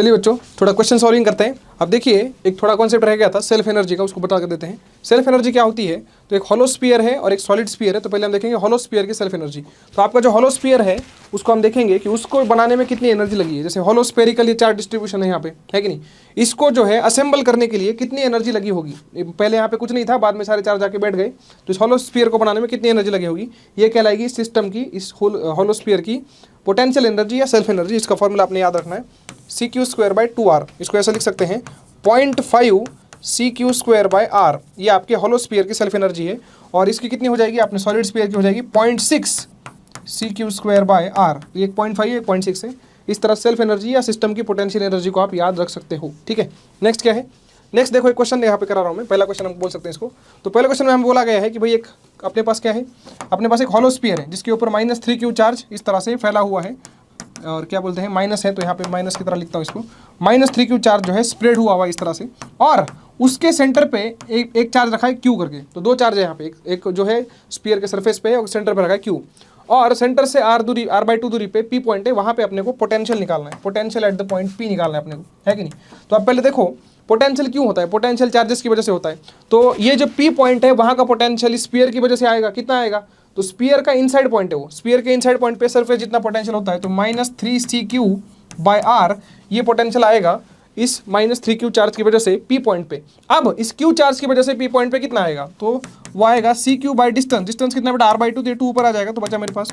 चलिए बच्चों थोड़ा क्वेश्चन सॉल्विंग करते हैं। अब देखिए एक थोड़ा कॉन्सेप्ट रह गया था सेल्फ एनर्जी का, उसको बता कर देते हैं। सेल्फ एनर्जी क्या होती है? तो एक हॉलो स्फीयर है और एक सॉलिड स्फीयर है। तो पहले हम देखेंगे हॉलो स्फीयर की सेल्फ एनर्जी। तो आपका जो हॉलो स्फीयर है उसको हम देखेंगे कि उसको बनाने में कितनी एनर्जी लगी है। जैसे हॉलो स्फेरिकल ये चार्ज डिस्ट्रीब्यूशन है यहाँ पे, है कि नहीं। इसको जो है असेंबल करने के लिए कितनी एनर्जी लगी होगी। पहले यहाँ पे कुछ नहीं था, बाद में सारे चार्ज आके बैठ गए। तो इस हॉलो स्फीयर को बनाने में कितनी एनर्जी लगी होगी, ये कहलाएगी सिस्टम की, इस हॉलो स्फीयर की पोटेंशियल एनर्जी या सेल्फ एनर्जी। इसका फॉर्मूला आपने याद रखना है, CQ²/2R। इसको ऐसा लिख सकते हैं 0.5 CQ²/R। ये आपके हॉलो स्फीयर की सेल्फ एनर्जी है। और इसकी कितनी हो जाएगी, आपने सॉलिड स्फीयर की हो जाएगी 0.6 CQ²/R। ये 0.5 है, 0.6 है। इस तरह सेल्फ एनर्जी या सिस्टम की पोटेंशियल एनर्जी को आप याद रख सकते हो। ठीक है, नेक्स्ट क्या है? नेक्स्ट देखो एक क्वेश्चन यहाँ पे करा रहा हूँ मैं। पहला क्वेश्चन हम बोल सकते हैं इसको। तो पहले क्वेश्चन में हम बोला गया है कि भाई एक अपने पास क्या है, अपने पास एक हॉलो स्फीयर है जिसके ऊपर -3Q चार्ज इस तरह से फैला हुआ है। और क्या बोलते हैं, माइनस है, तो यहाँ पे माइनस की तरह लिखता हूँ इसको। -3Q चार्ज जो है स्प्रेड हुआ हुआ इस तरह से, और उसके सेंटर पे एक चार्ज रखा है Q करके। तो दो चार्ज है यहाँ पे, एक जो है स्फीयर के सरफेस पे है और सेंटर पे रखा है Q। और सेंटर से R/2 दूरी पे P पॉइंट है, वहाँ पे अपने को पोटेंशियल निकालना है। Potential at the point P निकालना है अपने को, है कि नहीं। तो अब पहले देखो पोटेंशियल क्यों होता है, पोटेंशियल चार्जेस की वजह से होता है। तो ये जो P पॉइंट है वहाँ का पोटेंशियल स्फीयर की वजह से आएगा। कितना आएगा, तो स्फीयर का इनसाइड पॉइंट है वो, स्फीयर के इनसाइड पॉइंट पे सरफेस जितना पोटेंशियल होता है, तो -3CQ/R ये पोटेंशियल आएगा इस -3Q चार्ज की वजह से P पॉइंट पे। अब इस Q चार्ज की वजह से P पॉइंट पे कितना आएगा, तो वो आएगा CQ/डिस्टेंस। डिस्टेंस कितना बेटा, R/2, तो 2 ऊपर आ जाएगा, तो बचा मेरे पास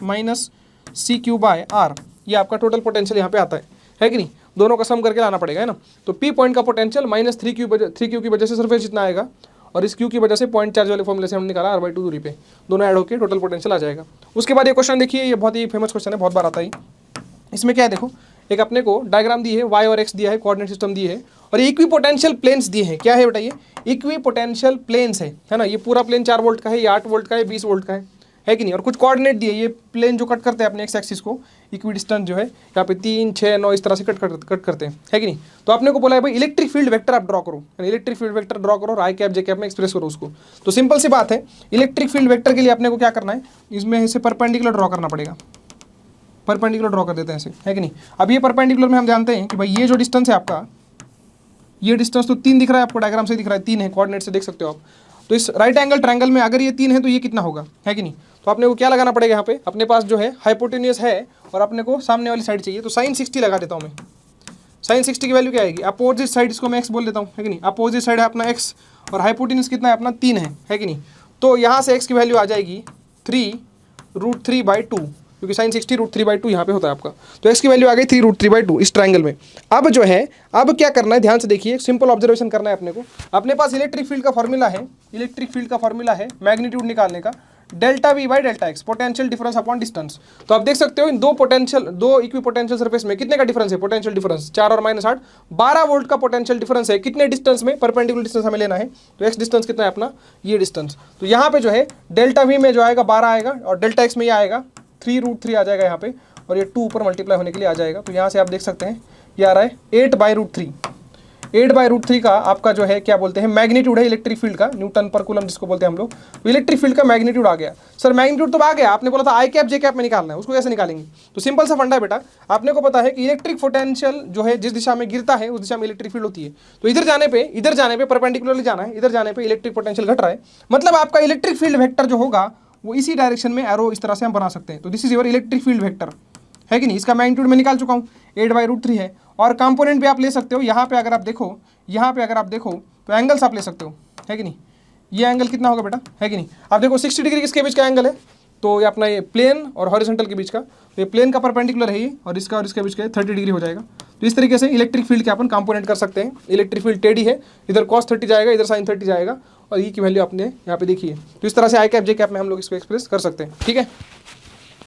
-CQ/R। ये आपका टोटल पोटेंशियल यहाँ पे आता है कि नहीं। दोनों का सम करके लाना पड़ेगा, है ना। तो P पॉइंट का पोटेंशियल -3Q की वजह से सरफेस जितना आएगा, और इस Q की वजह से पॉइंट चार्ज वाले फॉर्मूले से हम निकाला R/2 दूरी पे, दोनों ऐड होकर टोटल पोटेंशियल आ जाएगा। उसके बाद ये क्वेश्चन देखिए, ये बहुत ही फेमस क्वेश्चन है, बहुत बार आता है। इसमें क्या है देखो, एक अपने को डायग्राम दी है, y और x दिया है, कोऑर्डिनेट सिस्टम दिए है, और इक्वी पोटेंशियल प्लेन्स दिए हैं। क्या है बेटा, ये इक्वी पोटेंशियल प्लेन्स है ना। ये पूरा प्लेन 4 वोल्ट का है, ये 8 वोल्ट का है, 20 वोल्ट का है कि नहीं। और कुछ कोऑर्डिनेट दिए, ये प्लेन जो कट करते हैं अपने एक्स एक्सिस को, इक्वी डिस्टेंस जो है यहाँ पे 3, 6, 9 इस तरह से कट करते हैं, है कि नहीं। तो आपने को बोला है भाई इलेक्ट्रिक फील्ड वेक्टर आप ड्रॉ करो, इलेक्ट्रिक फील्ड वेक्टर ड्रॉ करो और आई कैप जे कैप में एक्सप्रेस करो उसको। तो सिंपल सी बात है, इलेक्ट्रिक फील्ड वेक्टर के लिए आपने को क्या करना है, इसमें इसे परपेंडिकुलर ड्रॉ करना पड़ेगा। परपेंडिकुलर ड्रॉ कर देते हैं ऐसे, है कि नहीं। अब ये परपेंडिकुलर में हम जानते हैं कि भाई ये जो डिस्टेंस है आपका, ये डिस्टेंस तो 3 दिख रहा है आपको, डायग्राम से दिख रहा है 3 है, कोऑर्डिनेट से देख सकते हो आप। तो इस राइट एंगल ट्रायंगल में अगर ये 3 है तो ये कितना होगा, है कि नहीं। तो अपने को क्या लगाना पड़ेगा यहाँ पे, अपने पास जो है हाइपोटेन्यूस है और अपने को सामने वाली साइड चाहिए, तो sin 60 लगा देता हूँ मैं। sin 60 की वैल्यू क्या आएगी, अपोजिट साइड, इसको मैं x बोल देता हूँ, है कि नहीं। अपोजिट साइड है अपना x और हाइपोटेन्यूस कितना है अपना 3 है कि नहीं। तो यहाँ से x की वैल्यू आ जाएगी 3√3/2, क्योंकि sin 60 √3/2 यहाँ पे होता है आपका। तो x की वैल्यू आ गई 3√3/2 इस ट्रायंगल में। अब जो है, अब क्या करना है, ध्यान से देखिए, सिंपल ऑब्जर्वेशन करना है अपने को। अपने पास इलेक्ट्रिक फील्ड का फॉर्मूला है, इलेक्ट्रिक फील्ड का फॉर्मूला है मैग्नीट्यूड निकालने का, ΔV/ΔX, potential difference upon distance. तो आप देख सकते हो इन दो इक्वी पोटेंशियल सरफेस में कितने का डिफरेंस है, पोटेंशियल डिफरेंस 4 और -8, 12 वोल्ट का पोटेंशियल डिफरेंस है। कितने डिस्टेंस में, परपेंडिकुलर डिस्टेंस हमें लेना है। तो x डिस्टेंस कितना है अपना, ये डिस्टेंस। तो यहाँ पे जो है ΔV में जो आएगा 12 आएगा, और ΔX में ये आएगा 3√3 आ जाएगा यहाँ पे, और ये 2 ऊपर मल्टीप्लाई होने के लिए आ जाएगा। तो यहाँ से आप देख सकते हैं ये आ रहा है 8/√3। 8/√3 का आपका जो है क्या बोलते हैं, मैग्नीट्यूड है इलेक्ट्रिक फील्ड का, न्यूटन पर कूलम जिसको बोलते हैं हम लोग। तो इलेक्ट्रिक फील्ड का मैग्नीट्यूड आ गया। सर मैग्नीट्यूड तो आ गया, आपने बोला था आई कैप जे कैप में निकालना है, उसको कैसे निकालेंगे। तो सिंपल सा फंडा है बेटा, आपने को पता है कि इलेक्ट्रिक पोटेंशियल जो है जिस दिशा में गिरता है उस दिशा में इलेक्ट्रिक फील्ड होती है। तो इधर जाने पे परपेंडिकुलरली जाना है, इधर जाने पे इलेक्ट्रिक पोटेंशियल घट रहा है, मतलब आपका इलेक्ट्रिक फील्ड वेक्टर जो होगा वो इसी डायरेक्शन में एरो इस तरह से हम बना सकते हैं। तो this is your electric field vector, है कि नहीं। इसका मैग्नीट्यूड मैं निकाल चुका हूँ, 8/√3 है। और कंपोनेंट भी आप ले सकते हो, यहाँ पे अगर आप देखो, यहाँ पे अगर आप देखो तो एंगल्स आप ले सकते हो, है कि नहीं। ये एंगल कितना होगा बेटा, है कि नहीं। आप देखो 60 डिग्री किसके बीच का एंगल है, तो ये अपना ये प्लेन और हॉरिजॉन्टल के बीच का। तो ये प्लेन का परपेंडिकुलर है ये, और इसका और इसके बीच का 30 डिग्री हो जाएगा। तो इस तरीके से इलेक्ट्रिक फील्ड के अपन कंपोनेंट कर सकते हैं। इलेक्ट्रिक फील्ड टेढ़ी है, इधर cos 30 जाएगा, इधर sin 30 जाएगा, और ई की वैल्यू आपने यहाँ पे देखी है। तो इस तरह से आई कैप जे कैप में हम लोग इसको एक्सप्रेस कर सकते हैं, ठीक है।